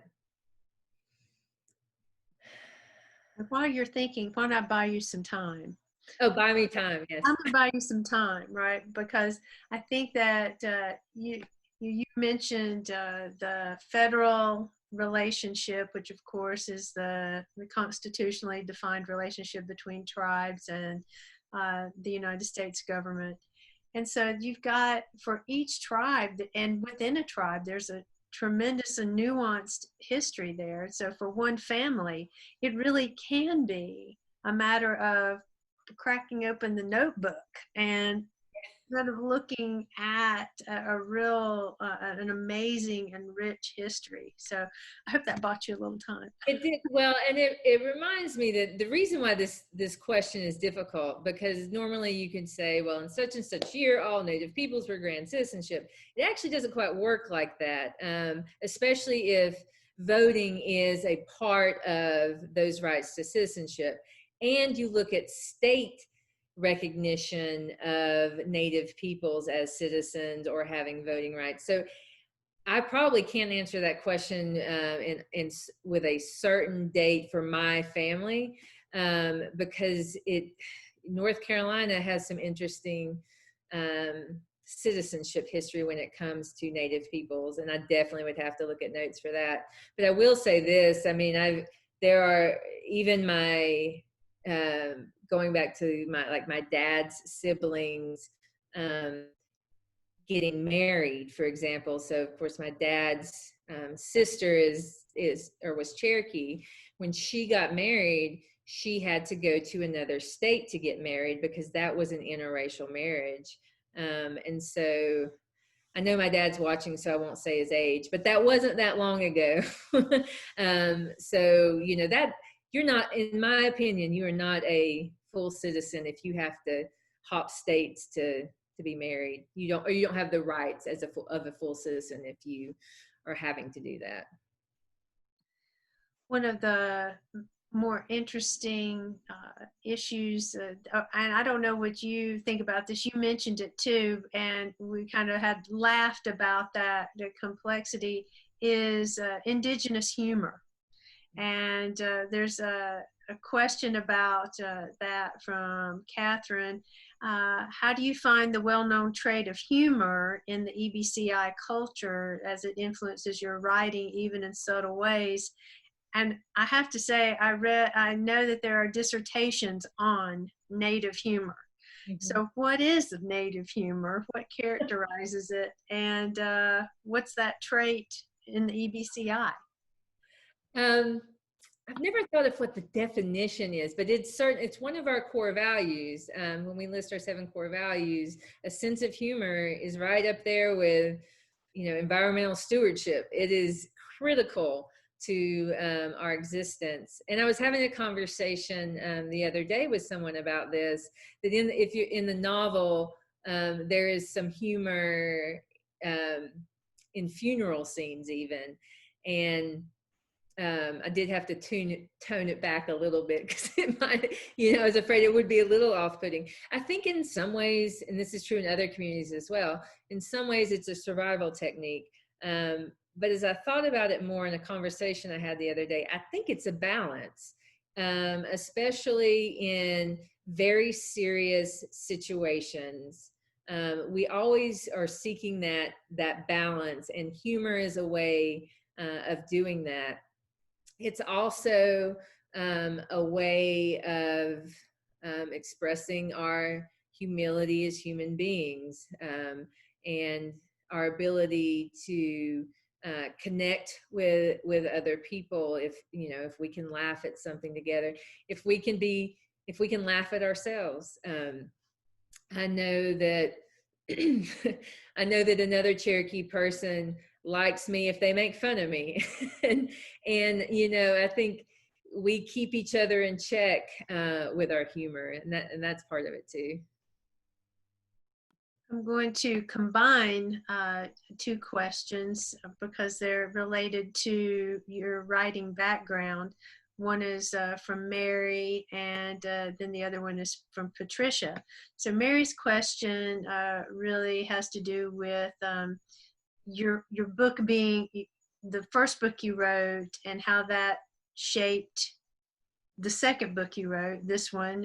While you're thinking, why not buy you some time? Oh, buy me time. Yes. I'm gonna buy you some time, right? Because I think that you mentioned the federal relationship, which of course is the constitutionally defined relationship between tribes and the United States government. And so you've got, for each tribe, and within a tribe, there's a tremendous and nuanced history there. So for one family, it really can be a matter of cracking open the notebook and kind of looking at a real, an amazing and rich history. So I hope that bought you a little time. It did well, and it reminds me that the reason why this question is difficult, because normally you could say, well, in such and such year, all Native peoples were granted citizenship. It actually doesn't quite work like that, especially if voting is a part of those rights to citizenship, and you look at state recognition of Native peoples as citizens or having voting rights. So I probably can't answer that question with a certain date for my family, because North Carolina has some interesting citizenship history when it comes to Native peoples, and I definitely would have to look at notes for that. But I will say this: I mean, there are even my going back to my dad's siblings. Getting married, for example. So of course my dad's sister was Cherokee. When she got married, she had to go to another state to get married because that was an interracial marriage. And so I know my dad's watching, so I won't say his age, but that wasn't that long ago. So, that you're not, in my opinion, you are not a full citizen if you have to hop states to be married. You don't have the rights of a full citizen if you are having to do that. One of the more interesting issues. And I don't know what you think about this. You mentioned it too, and we kind of had laughed about that. The complexity is indigenous humor. And there's a question about that from Catherine. How do you find the well-known trait of humor in the EBCI culture as it influences your writing, even in subtle ways? And I have to say, I know that there are dissertations on native humor. Mhm. So what is the native humor? What characterizes it? And what's that trait in the EBCI? Um, I've never thought of what the definition is, but it's one of our core values. When we list our 7 core values, a sense of humor is right up there with, environmental stewardship. It is critical to our existence. And I was having a conversation the other day with someone about this. That if you're in the novel, there is some humor um, in funeral scenes, even, and I did have to tone it back a little bit because it might, I was afraid it would be a little off-putting. I think in some ways, and this is true in other communities as well, in some ways it's a survival technique. But as I thought about it more in a conversation I had the other day, I think it's a balance, especially in very serious situations. We always are seeking that balance, and humor is a way of doing that. It's also a way of expressing our humility as human beings, and our ability to connect with other people. If we can laugh at something together, if we can laugh at ourselves. I know that I know that another Cherokee person likes me if they make fun of me. and I think we keep each other in check with our humor, and that's part of it too. I'm going to combine two questions because they're related to your writing background. One is from Mary, and then the other one is from Patricia. So Mary's question really has to do with your book being the first book you wrote and how that shaped the second book you wrote, this one,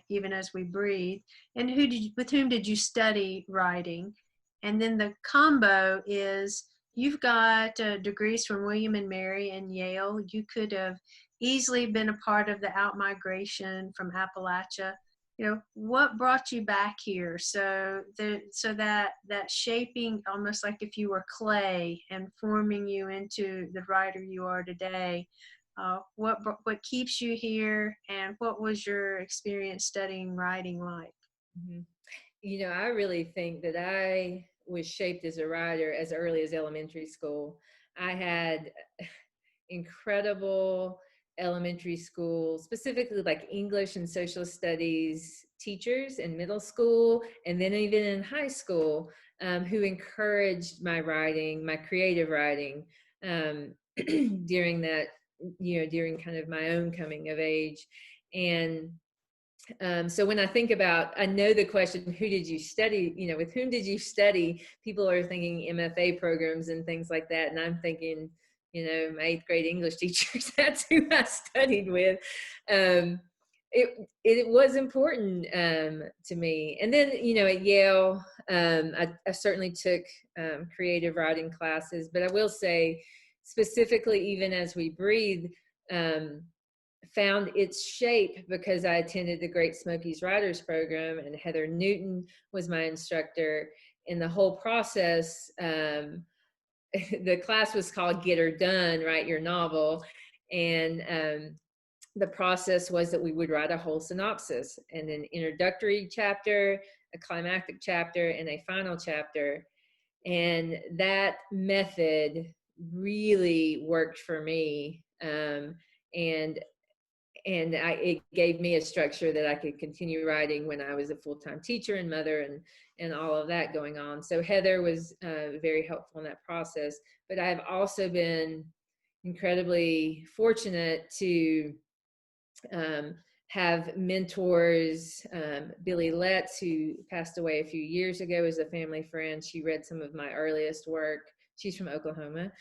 Even As We Breathe, and with whom did you study writing? And then the combo is you've got degrees from William and Mary and Yale. You could have easily been a part of the outmigration from Appalachia. What brought you back here? So that shaping, almost like if you were clay and forming you into the writer you are today. What keeps you here, and what was your experience studying writing like? Mhm. I really think that I was shaped as a writer as early as elementary school. I had incredible elementary school, specifically like English and social studies teachers in middle school, and then even in high school, who encouraged my writing, my creative writing, during that, during kind of my own coming of age. And so when I think about, I know the question, who did you study, with whom did you study? People are thinking MFA programs and things like that. And I'm thinking, my 8th grade English teachers, that's who I studied with. It was important to me. And then, at Yale, I certainly took creative writing classes, but I will say specifically, Even As We Breathe, found its shape because I attended the Great Smokies Writers Program, and Heather Newton was my instructor. In the whole process, the class was called Get Her Done, Write Your Novel. And the process was that we would write a whole synopsis and an introductory chapter, a climactic chapter, and a final chapter. And that method really worked for me. And it gave me a structure that I could continue writing when I was a full-time teacher and mother and all of that going on. So Heather was very helpful in that process. But I've also been incredibly fortunate to have mentors. Billy Letts, who passed away a few years ago, is a family friend. She read some of my earliest work. She's from Oklahoma.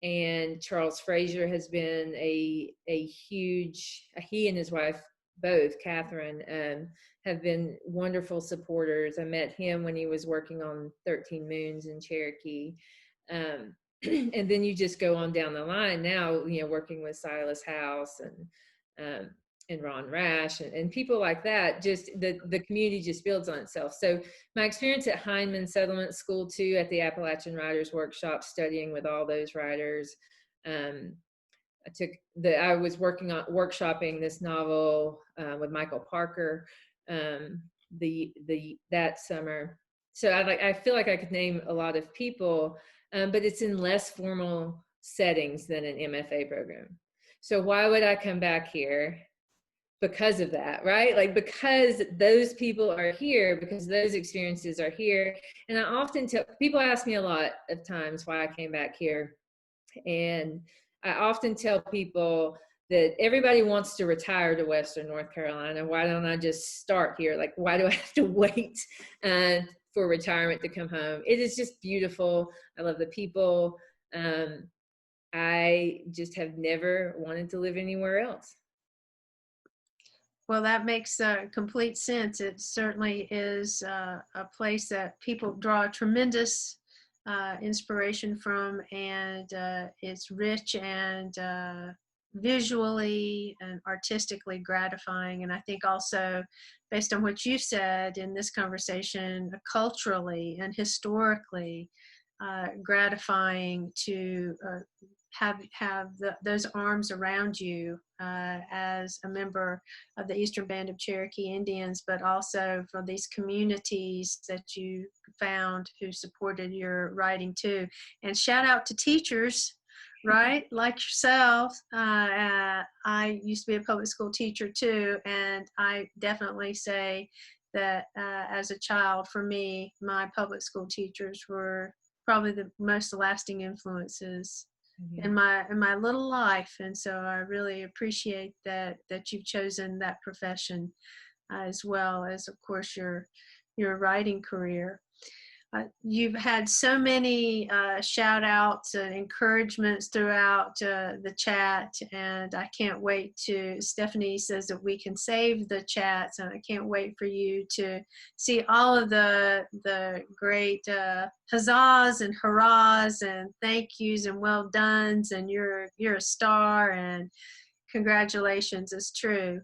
And Charles Frazier has been a huge, he and his wife, both, Catherine, have been wonderful supporters. I met him when he was working on 13 Moons in Cherokee. And then you just go on down the line now, working with Silas House and Ron Rash and people like that. Just the community just builds on itself. So my experience at Heinemann Settlement School too, at the Appalachian Writers Workshop, studying with all those writers. I was working on workshopping this novel with Michael Parker that summer. So I feel like I could name a lot of people, but it's in less formal settings than an MFA program. So why would I come back here? Because of that, right? Like, because those people are here, because those experiences are here. And I often tell people, ask me a lot of times why I came back here. And I often tell people that everybody wants to retire to Western North Carolina. Why don't I just start here? Like, why do I have to wait for retirement to come home? It is just beautiful. I love the people. I just have never wanted to live anywhere else. Well, that makes complete sense. It certainly is a place that people draw tremendous inspiration from, and it's rich and visually and artistically gratifying. And I think also, based on what you said in this conversation, culturally and historically gratifying to have those arms around you as a member of the Eastern Band of Cherokee Indians, but also for these communities that you found who supported your writing too. And shout out to teachers, right? Like yourself. I used to be a public school teacher too, and I definitely say that as a child, for me, my public school teachers were probably the most lasting influences in my little life. And so I really appreciate that you've chosen that profession as well as, of course, your writing career. You've had so many shout outs and encouragements throughout the chat, and I can't wait Stephanie says that we can save the chats, and I can't wait for you to see all of the great huzzahs and hurrahs and thank yous and well dones, and you're a star, and congratulations is true.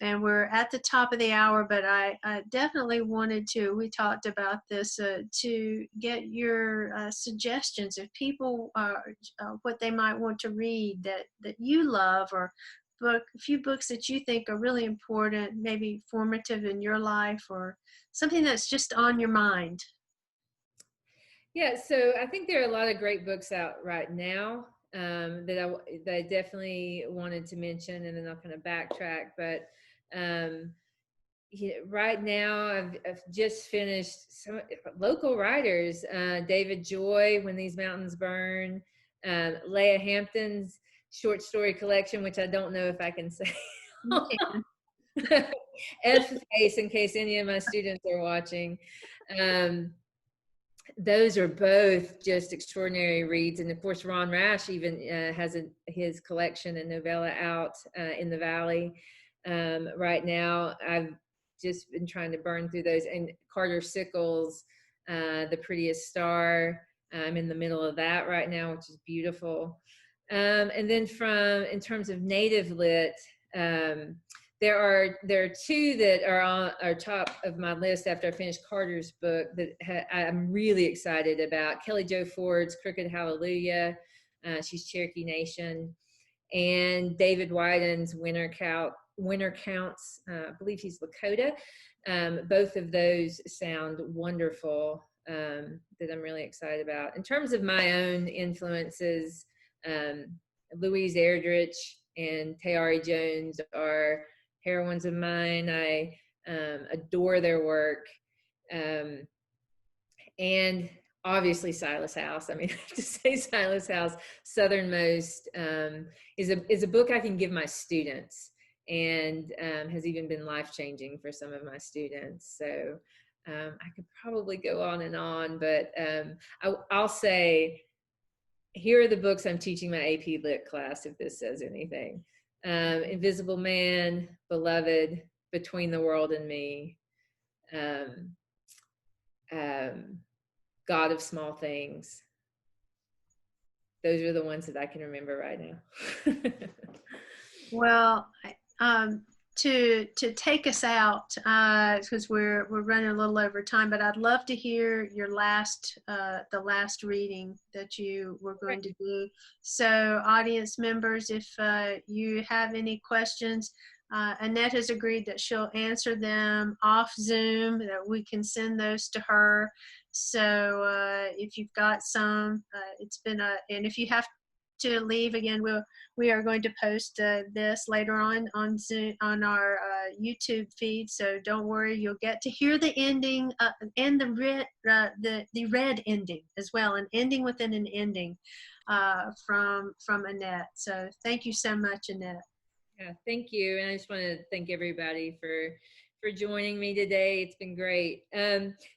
And we're at the top of the hour, but I definitely wanted to, we talked about this, to get your suggestions if people, what they might want to read that you love, or a few books that you think are really important, maybe formative in your life, or something that's just on your mind. Yeah, so I think there are a lot of great books out right now that I definitely wanted to mention, and then I'll kind of backtrack. But right now, I've just finished some local writers: David Joy, "When These Mountains Burn," Leah Hampton's short story collection, which I don't know if I can say. F-face in case any of my students are watching. Those are both just extraordinary reads. And of course, Ron Rash even has his collection and novella out in the Valley right now. I've just been trying to burn through those. And Carter Sickles, The Prettiest Star, I'm in the middle of that right now, which is beautiful. And then in terms of native lit, there are two that are top of my list after I finished Carter's book that I'm really excited about. Kelly Jo Ford's Crooked Hallelujah. She's Cherokee Nation. And David Wyden's Winter Counts. I believe he's Lakota. Both of those sound wonderful, that I'm really excited about. In terms of my own influences, Louise Erdrich and Tayari Jones are heroines of mine. I adore their work. And obviously Silas House. I mean, I have to say Silas House, Southernmost, is a book I can give my students, and has even been life-changing for some of my students. So I could probably go on, but I'll say, here are the books I'm teaching my AP Lit class, if this says anything. Invisible Man, Beloved, Between the World and Me, um, um, God of Small Things. Those are the ones that I can remember right now. Well, to take us out, because we're running a little over time, but I'd love to hear your the last reading that you were going to do. So, audience members, if you have any questions, Annette has agreed that she'll answer them off Zoom, that we can send those to her. So if you've got some, and if you have to leave again, we are going to post this later on Zoom, on our YouTube feed. So don't worry, you'll get to hear the ending and the red ending as well, an ending within an ending from Annette. So thank you so much, Annette. Yeah, thank you. And I just want to thank everybody for joining me today. It's been great.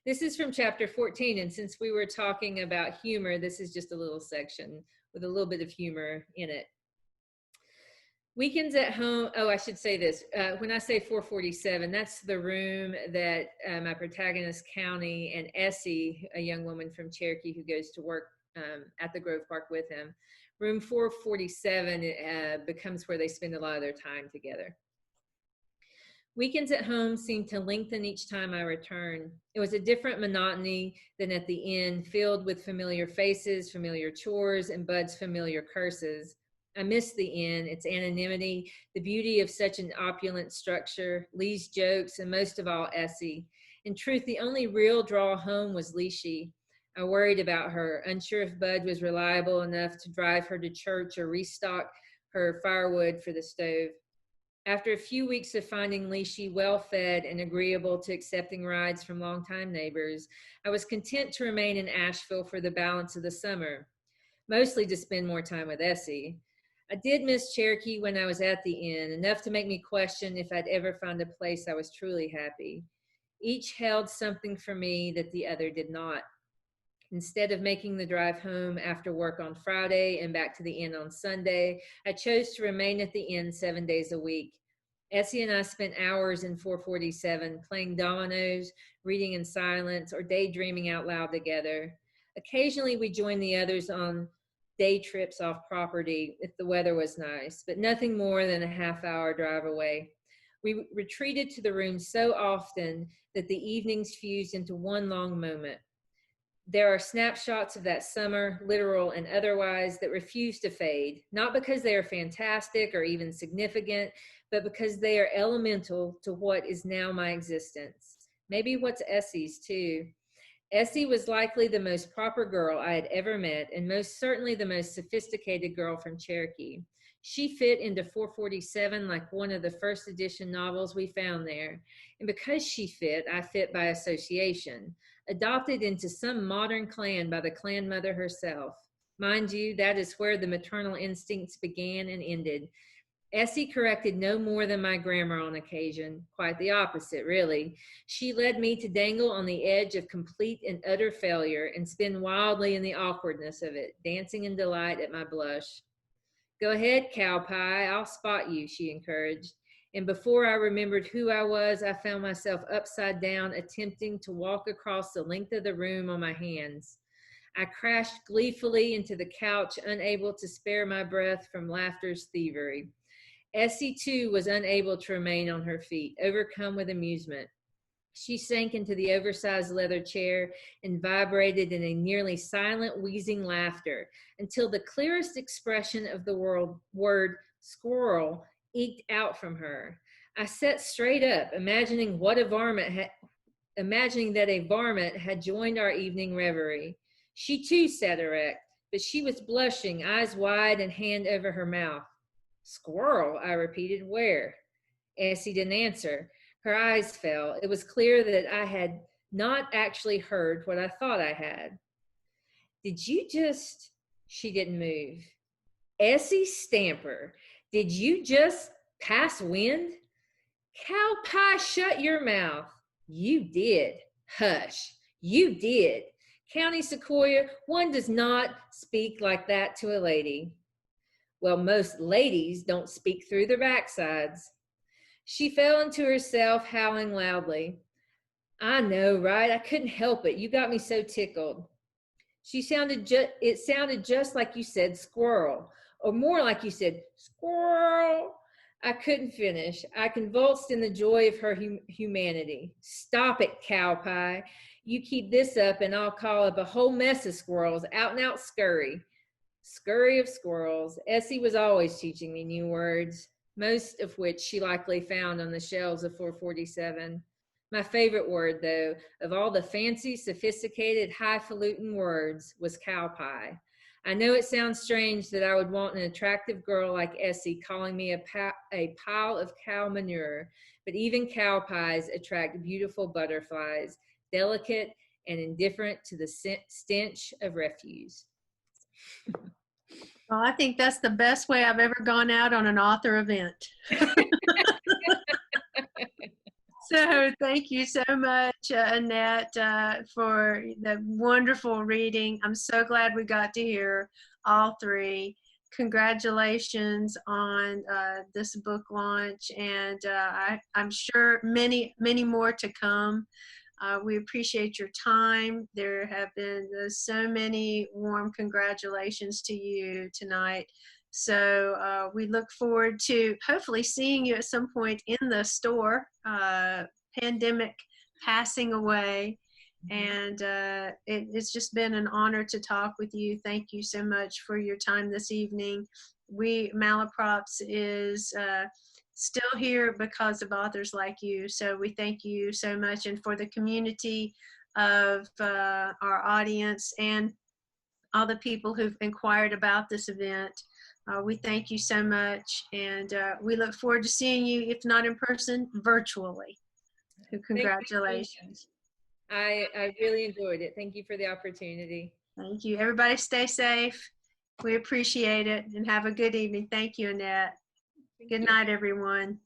This is from chapter 14. And since we were talking about humor, this is just a little section with a little bit of humor in it. Weekends at home. Oh, I should say this. When I say 447, that's the room that my protagonist, County, and Essie, a young woman from Cherokee who goes to work at the Grove Park with him. Room 447 becomes where they spend a lot of their time together. Weekends at home seemed to lengthen each time I returned. It was a different monotony than at the inn, filled with familiar faces, familiar chores, and Bud's familiar curses. I missed the inn, its anonymity, the beauty of such an opulent structure, Lee's jokes, and most of all, Essie. In truth, the only real draw home was Leeshy. I worried about her, unsure if Bud was reliable enough to drive her to church or restock her firewood for the stove. After a few weeks of finding Leeshy well-fed and agreeable to accepting rides from longtime neighbors, I was content to remain in Asheville for the balance of the summer, mostly to spend more time with Essie. I did miss Cherokee when I was at the inn, enough to make me question if I'd ever find a place I was truly happy. Each held something for me that the other did not. Instead of making the drive home after work on Friday and back to the inn on Sunday, I chose to remain at the inn 7 days a week. Essie and I spent hours in 447 playing dominoes, reading in silence, or daydreaming out loud together. Occasionally, we joined the others on day trips off property if the weather was nice, but nothing more than a half-hour drive away. We retreated to the room so often that the evenings fused into one long moment. There are snapshots of that summer, literal and otherwise, that refuse to fade, not because they are fantastic or even significant, but because they are elemental to what is now my existence. Maybe what's Essie's too. Essie was likely the most proper girl I had ever met, and most certainly the most sophisticated girl from Cherokee. She fit into 447 like one of the first edition novels we found there. And because she fit, I fit by association, adopted into some modern clan by the clan mother herself. Mind you, that is where the maternal instincts began and ended. Essie corrected no more than my grammar on occasion, quite the opposite, really. She led me to dangle on the edge of complete and utter failure and spin wildly in the awkwardness of it, dancing in delight at my blush. Go ahead, cow pie, I'll spot you, she encouraged. And before I remembered who I was, I found myself upside down, attempting to walk across the length of the room on my hands. I crashed gleefully into the couch, unable to spare my breath from laughter's thievery. Essie, too, was unable to remain on her feet, overcome with amusement. She sank into the oversized leather chair and vibrated in a nearly silent, wheezing laughter until the clearest expression of the word squirrel eked out from her. I sat straight up, imagining that a varmint had joined our evening reverie. She too sat erect, but she was blushing, eyes wide and hand over her mouth. Squirrel, I repeated. Where? Essie didn't answer. Her eyes fell. It was clear that I had not actually heard what I thought I had. Did you just, she didn't move. Essie Stamper, did you just pass wind? Cow pie, shut your mouth. You did. Hush. You did. County Sequoia, one does not speak like that to a lady. Well, most ladies don't speak through their backsides. She fell into herself, howling loudly. I know, right? I couldn't help it. You got me so tickled. It sounded just like you said squirrel, or more like you said squirrel. I couldn't finish. I convulsed in the joy of her humanity. Stop it, cow pie. You keep this up and I'll call up a whole mess of squirrels, out and out scurry. Scurry of squirrels. Essie was always teaching me new words, most of which she likely found on the shelves of 447. My favorite word, though, of all the fancy, sophisticated, highfalutin words was cow pie. I know it sounds strange that I would want an attractive girl like Essie calling me a pile of cow manure, but even cow pies attract beautiful butterflies, delicate and indifferent to the stench of refuse. Well, I think that's the best way I've ever gone out on an author event. So thank you so much, Annette, for the wonderful reading. I'm so glad we got to hear all three. Congratulations on this book launch, and I'm sure many, many more to come. We appreciate your time. There have been so many warm congratulations to you tonight. So we look forward to hopefully seeing you at some point in the store, pandemic passing away. And it's just been an honor to talk with you. Thank you so much for your time this evening. Malaprops is still here because of authors like you. So we thank you so much. And for the community of our audience and all the people who've inquired about this event, we thank you so much, and we look forward to seeing you, if not in person, virtually. So congratulations. I really enjoyed it. Thank you for the opportunity. Thank you. Everybody stay safe. We appreciate it, and have a good evening. Thank you, Annette. Good night, everyone.